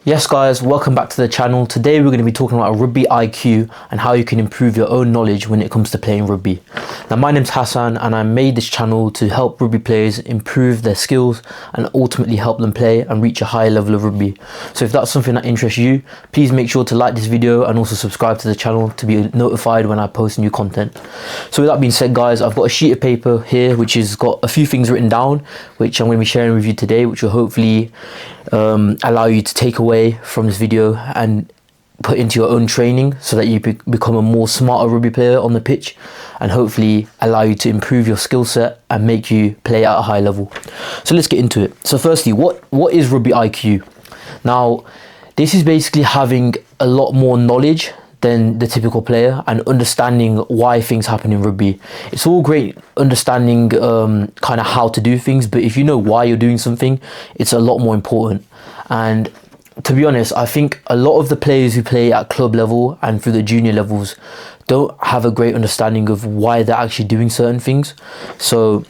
Yes guys, welcome back to the channel. Today we're going to be talking about Rugby IQ and how you can improve your own knowledge when it comes to playing rugby. Now my name's Hassan and I made this channel to help rugby players improve their skills and ultimately help them play and reach a higher level of rugby. So if that's something that interests you, please make sure to like this video and also subscribe to the channel to be notified when I post new content. So with that being said guys, I've got a sheet of paper here which has got a few things written down which I'm going to be sharing with you today, which will hopefully allow you to take away from this video and put into your own training so that you become a more smarter rugby player on the pitch and hopefully allow you to improve your skill set and make you play at a high level. So let's get into it. So firstly, what is Rugby IQ? Now this is basically having a lot more knowledge than the typical player and understanding why things happen in rugby. It's all great understanding kind of how to do things, but if you know why you're doing something, it's a lot more important. And to be honest, I think a lot of the players who play at club level and through the junior levels don't have a great understanding of why they're actually doing certain things. So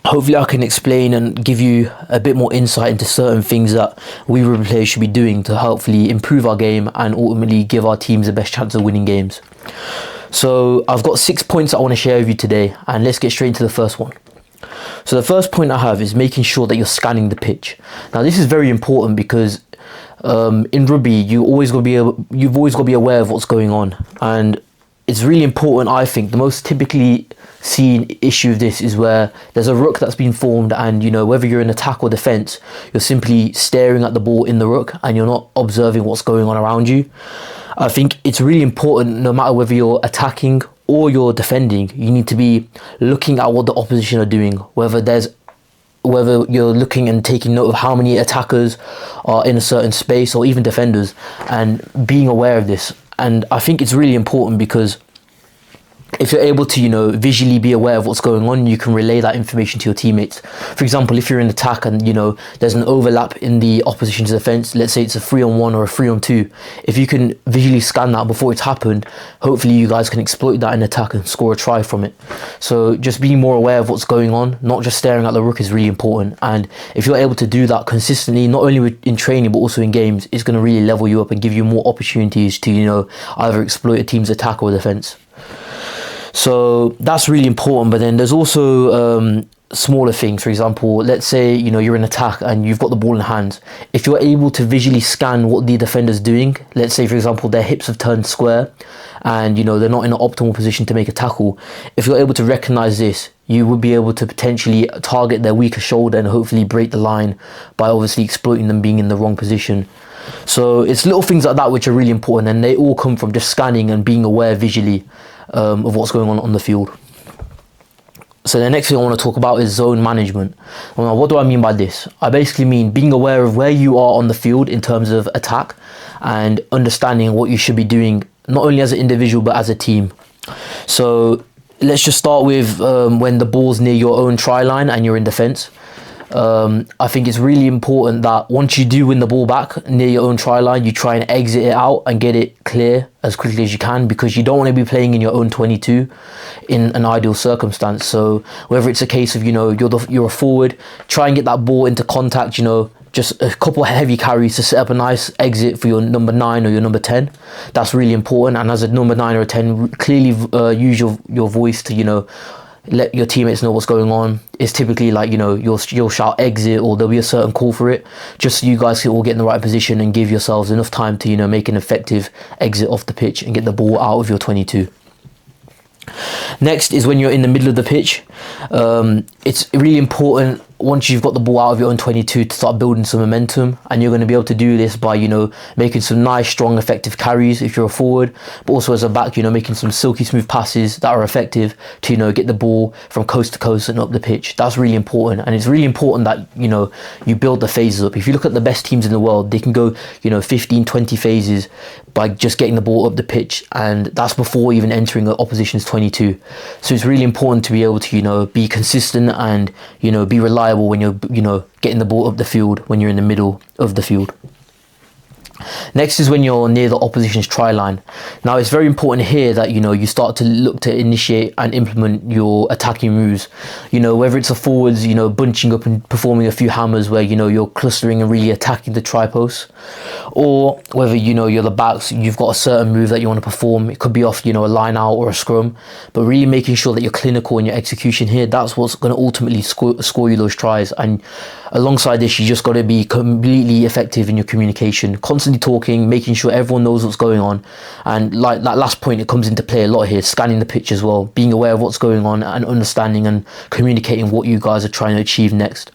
hopefully I can explain and give you a bit more insight into certain things that we rugby players should be doing to hopefully improve our game and ultimately give our teams the best chance of winning games. So I've got 6 points I want to share with you today, and let's get straight into the first one. So the first point I have is making sure that you're scanning the pitch. Now this is very important because in rugby you've always got to be aware of what's going on, and it's really important. I think the most typically seen issue of this is where there's a ruck that's been formed, and whether you're in attack or defense, you're simply staring at the ball in the ruck and you're not observing what's going on around you. I think it's really important, no matter whether you're attacking or you're defending, you need to be looking at what the opposition are doing, whether you're looking and taking note of how many attackers are in a certain space or even defenders, and being aware of this. And I think it's really important because if you're able to visually be aware of what's going on, you can relay that information to your teammates. For example, if you're in attack and there's an overlap in the opposition's defense, let's say it's a 3-on-1 or a 3-on-2, if you can visually scan that before it's happened, hopefully you guys can exploit that in attack and score a try from it. So just being more aware of what's going on, not just staring at the ruck, is really important. And if you're able to do that consistently, not only in training but also in games, it's going to really level you up and give you more opportunities to either exploit a team's attack or defense. So that's really important. But then there's also smaller things. For example, let's say you're in attack and you've got the ball in hand. If you're able to visually scan what the defender's doing, let's say for example their hips have turned square and they're not in an optimal position to make a tackle, if you're able to recognize this, you would be able to potentially target their weaker shoulder and hopefully break the line by obviously exploiting them being in the wrong position. So it's little things like that which are really important, and they all come from just scanning and being aware visually of what's going on the field. So the next thing I want to talk about is zone management. Now, what do I mean by this? I basically mean being aware of where you are on the field in terms of attack and understanding what you should be doing, not only as an individual but as a team. So let's just start with when the ball's near your own try line and you're in defense. I think it's really important that once you do win the ball back near your own try line, you try and exit it out and get it clear as quickly as you can, because you don't want to be playing in your own 22 in an ideal circumstance. So whether it's a case of you're a forward, try and get that ball into contact, just a couple of heavy carries to set up a nice exit for your number 9 or your number 10. That's really important. And as a number 9 or a 10, clearly use your voice to let your teammates know what's going on. It's typically like you'll shout exit, or there'll be a certain call for it, just so you guys can all get in the right position and give yourselves enough time to make an effective exit off the pitch and get the ball out of your 22. Next is when you're in the middle of the pitch. It's really important once you've got the ball out of your own 22 to start building some momentum, and you're going to be able to do this by making some nice strong effective carries if you're a forward, but also as a back making some silky smooth passes that are effective to get the ball from coast to coast and up the pitch. That's really important, and it's really important that you build the phases up. If you look at the best teams in the world, they can go 15-20 phases by just getting the ball up the pitch, and that's before even entering the opposition's 22. So it's really important to be able to be consistent and be reliable when you're getting the ball up the field when you're in the middle of the field. Next is when you're near the opposition's try line. Now it's very important here that you start to look to initiate and implement your attacking moves. Whether it's a forwards, bunching up and performing a few hammers where you're clustering and really attacking the try posts, or whether you're the backs, you've got a certain move that you want to perform. It could be off a line out or a scrum, but really making sure that you're clinical in your execution here. That's what's going to ultimately score you those tries. And alongside this, you just got to be completely effective in your communication, constantly talking, making sure everyone knows what's going on. And like that last point, it comes into play a lot here, scanning the pitch as well, being aware of what's going on and understanding and communicating what you guys are trying to achieve next.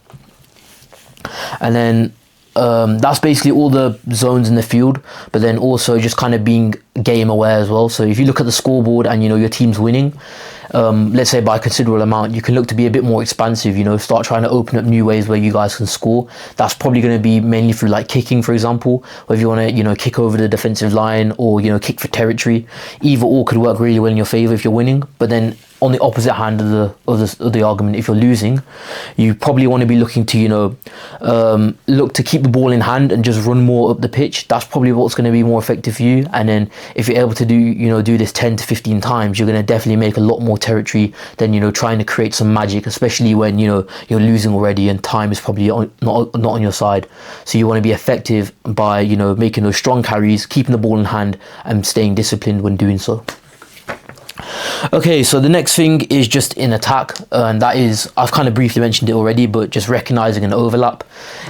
And then that's basically all the zones in the field, but then also just kind of being game aware as well. So if you look at the scoreboard and your team's winning, let's say by a considerable amount, you can look to be a bit more expansive, start trying to open up new ways where you guys can score. That's probably going to be mainly through like kicking, for example, whether you want to kick over the defensive line or kick for territory. Either or could work really well in your favor if you're winning. But then on the opposite hand of the argument, if you're losing, you probably want to be looking to look to keep the ball in hand and just run more up the pitch. That's probably what's going to be more effective for you. And then if you're able to do this 10 to 15 times, you're going to definitely make a lot more territory than trying to create some magic, especially when you're losing already and time is probably not on your side. So you want to be effective by making those strong carries, keeping the ball in hand and staying disciplined when doing so. Okay, so the next thing is just in attack, and that is, I've kind of briefly mentioned it already, but just recognizing an overlap.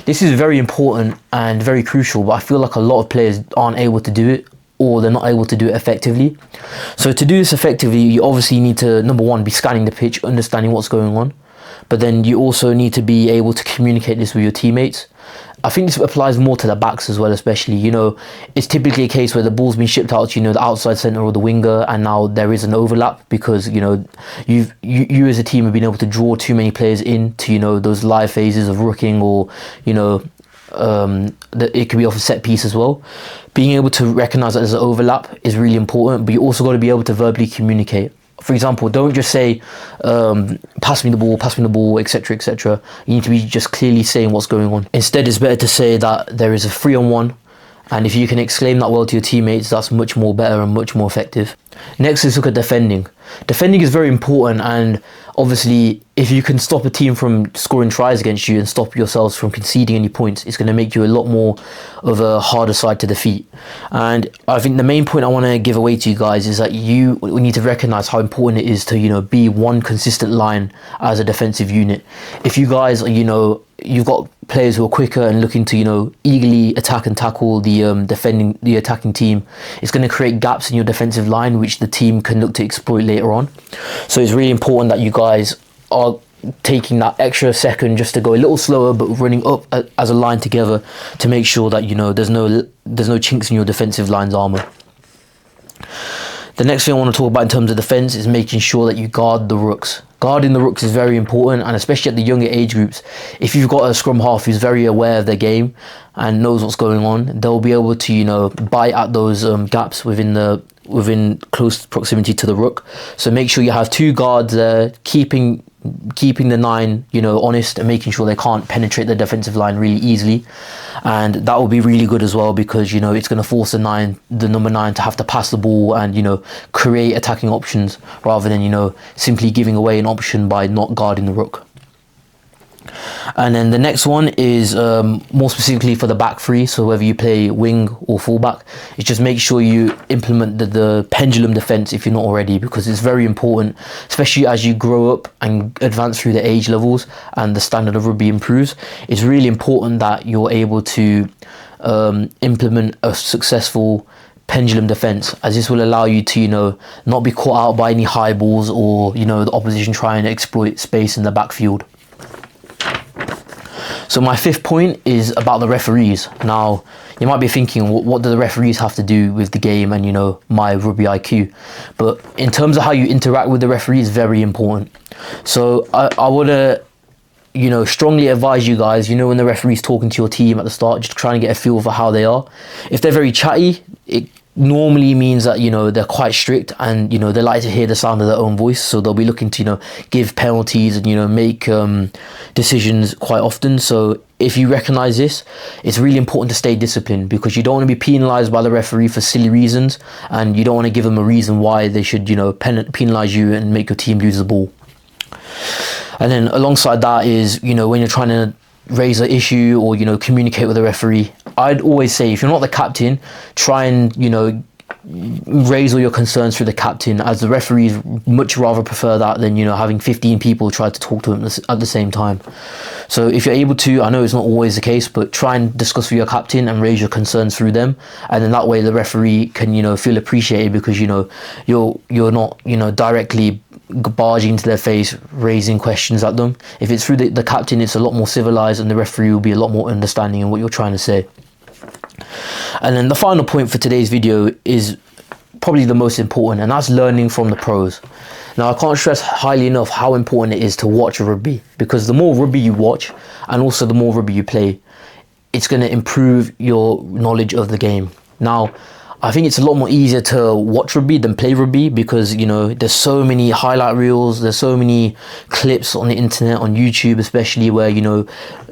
This is very important and very crucial, but I feel like a lot of players aren't able to do it, or they're not able to do it effectively. So to do this effectively, you obviously need to, number one, be scanning the pitch, understanding what's going on, but then you also need to be able to communicate this with your teammates. I think this applies more to the backs as well, especially, it's typically a case where the ball's been shipped out to, the outside centre or the winger, and now there is an overlap because, you as a team have been able to draw too many players into, those live phases of rooking, or, it could be off a set piece as well. Being able to recognise that there's an overlap is really important, but you also got to be able to verbally communicate. For example, don't just say, pass me the ball, etc., etc. You need to be just clearly saying what's going on. Instead, it's better to say that there is a 3-on-1, and if you can exclaim that well to your teammates, that's much more better and much more effective. Next, let's look at defending. Defending is very important, and obviously, if you can stop a team from scoring tries against you and stop yourselves from conceding any points, it's going to make you a lot more of a harder side to defeat. And I think the main point I want to give away to you guys is that you need to recognise how important it is to be one consistent line as a defensive unit. If you guys are you've got players who are quicker and looking to eagerly attack and tackle the attacking team, it's going to create gaps in your defensive line which the team can look to exploit later on. So it's really important that you guys are taking that extra second just to go a little slower, but running up as a line together to make sure that there's no chinks in your defensive line's armor. The next thing I want to talk about in terms of defense is making sure that you guard the rooks. Guarding the rooks is very important, and especially at the younger age groups. If you've got a scrum half who's very aware of their game and knows what's going on, they'll be able to bite at those gaps within close proximity to the rook. So make sure you have 2 guards there, keeping the 9 honest and making sure they can't penetrate the defensive line really easily. And that will be really good as well, because it's going to force the number 9 to have to pass the ball and create attacking options rather than simply giving away an option by not guarding the rook. And then the next one is more specifically for the back three, so whether you play wing or fullback, is just make sure you implement the pendulum defense if you're not already, because it's very important, especially as you grow up and advance through the age levels and the standard of rugby improves. It's really important that you're able to implement a successful pendulum defense, as this will allow you to not be caught out by any high balls or the opposition trying to exploit space in the backfield. So my 5th point is about the referees. Now, you might be thinking, what do the referees have to do with the game and, my rugby IQ? But in terms of how you interact with the referee is very important. So I would, strongly advise you guys, when the referee's talking to your team at the start, just trying to get a feel for how they are. If they're very chatty, normally means that, you know, they're quite strict, and, you know, they like to hear the sound of their own voice, so they'll be looking to, you know, give penalties and, you know, make decisions quite often. So if you recognize this, it's really important to stay disciplined, because you don't want to be penalized by the referee for silly reasons, and you don't want to give them a reason why they should, you know, penalize you and make your team lose the ball. And then alongside that is, you know, when you're trying to raise an issue or, you know, communicate with the referee, I'd always say, if you're not the captain, try and, you know, raise all your concerns through the captain, as the referees much rather prefer that than, you know, having 15 people try to talk to him at the same time. So if you're able to, I know it's not always the case, but try and discuss with your captain and raise your concerns through them, and then that way the referee can, you know, feel appreciated, because, you know, you're not, you know, directly barging into their face raising questions at them. If it's through the captain, it's a lot more civilized, and the referee will be a lot more understanding in what you're trying to say. And then the final point for today's video is probably the most important, and that's learning from the pros. Now, I can't stress highly enough how important it is to watch rugby, because the more rugby you watch, and also the more rugby you play, it's going to improve your knowledge of the game. Now, I think it's a lot more easier to watch rugby than play rugby, because, you know, there's so many highlight reels, there's so many clips on the internet, on YouTube especially, where, you know,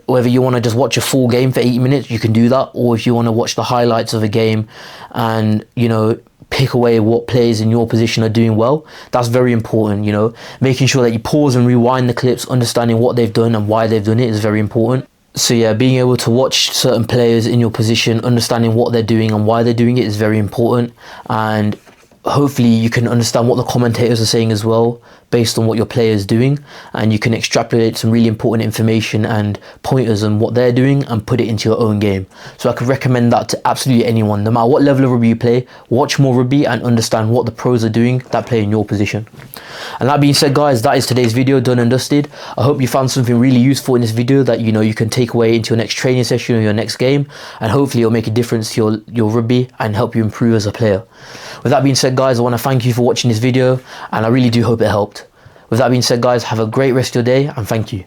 whether you want to just watch a full game for 80 minutes, you can do that, or if you want to watch the highlights of a game and, you know, pick away what players in your position are doing well, that's very important. You know, making sure that you pause and rewind the clips, understanding what they've done and why they've done it, is very important. So yeah, being able to watch certain players in your position, understanding what they're doing and why they're doing it, is very important. And hopefully you can understand what the commentators are saying as well, based on what your player is doing, and you can extrapolate some really important information and pointers on what they're doing and put it into your own game. So I could recommend that to absolutely anyone, no matter what level of rugby you play. Watch more rugby and understand what the pros are doing that play in your position. And that being said, guys, that is today's video done and dusted. I hope you found something really useful in this video that, you know, you can take away into your next training session or your next game, and hopefully it'll make a difference to your rugby and help you improve as a player. With that being said, guys, I want to thank you for watching this video, and I really do hope it helped. With that being said, guys, have a great rest of your day, and thank you.